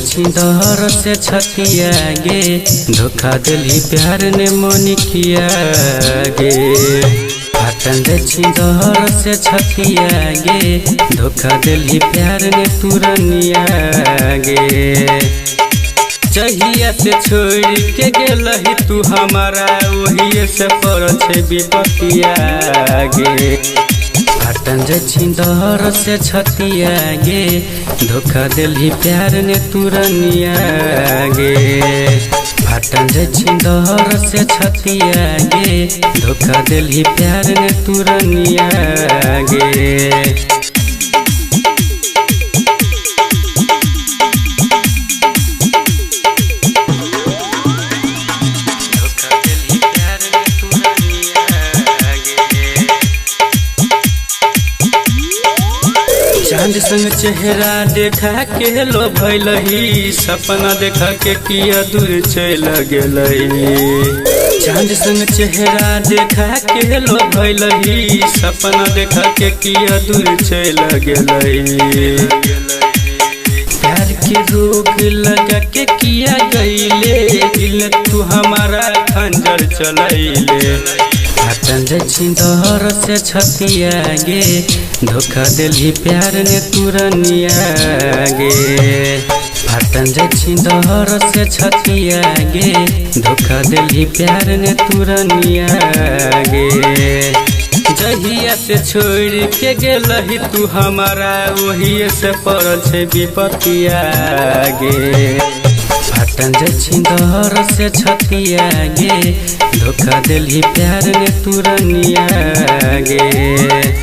छिंदर से छतिया गे धोखा दिली प्यार ने मन किया गे। फाटन छिंदर से छतिया गे धोखा दिली प्यार ने तुरनिया गे। चहिया से छोड़ के गेलही तू हमारा वही से पर छे विपतिया गे। फाटन छिंदर से छतिया गे धोखा दिली प्यार ने तुरनिया गे। फाटन छिंदर से छतिया गे धोखा दिली प्यार ने तुरनिया गे। चांद संग चेहरा देखा के लो भैलही सपना देखा के किया दूर चल गेलही। चांद संग चेहरा देखा के लो भैलही सपना देखा के किया दूर चल गेलही। प्यार के रोग लगा के किया गईले दिल तू हमारा खंजर चलैले। फाटन छिंदर से छतिया गे धोखा दिली प्यार ने तुरनिया गे। फाटन छिंदर से छतिया गे धोखा दिली प्यार ने तुरनिया गे। जहिया से छोड़ के गेलही तू हमारा वही से पड़ल छे विपतिया गे। फाटन छिंदर से छतिया गे धोखा दिली प्यार ने तुरनिया गे।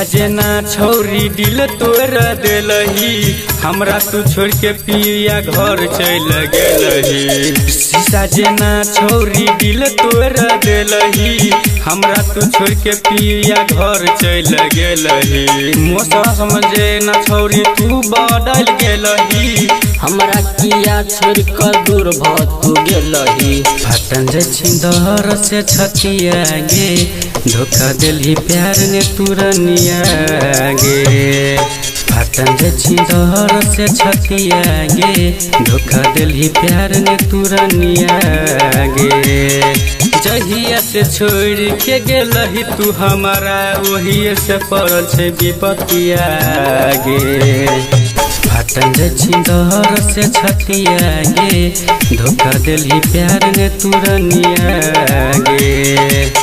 जना छौरी दिल तोड़ दिलही हमरा तू छोड़ के पिया घर चल गेलही। शीशा जना छौरी दिल तोड़ दिलही हमरा तू छोड़ के पिया घर चल गेलही। मौसम समझे ना छौरी तू बदल गेलही हमरा किया छोड़ कर दूर भतू गेलही। फाटन छिंदर से छतिया गे धोखा दिली प्यार ने तुरनिया गे। फाटन छिंदर से छतिया गे धोखा दिली प्यार ने तुरनिया गे। जहिया से छोड़ के गेलही तू हमारा वही से पड़ल छे विपतिया गे। फाटन छिंदर से छतिया गे धोखा दिली प्यार ने तुरनिया गे।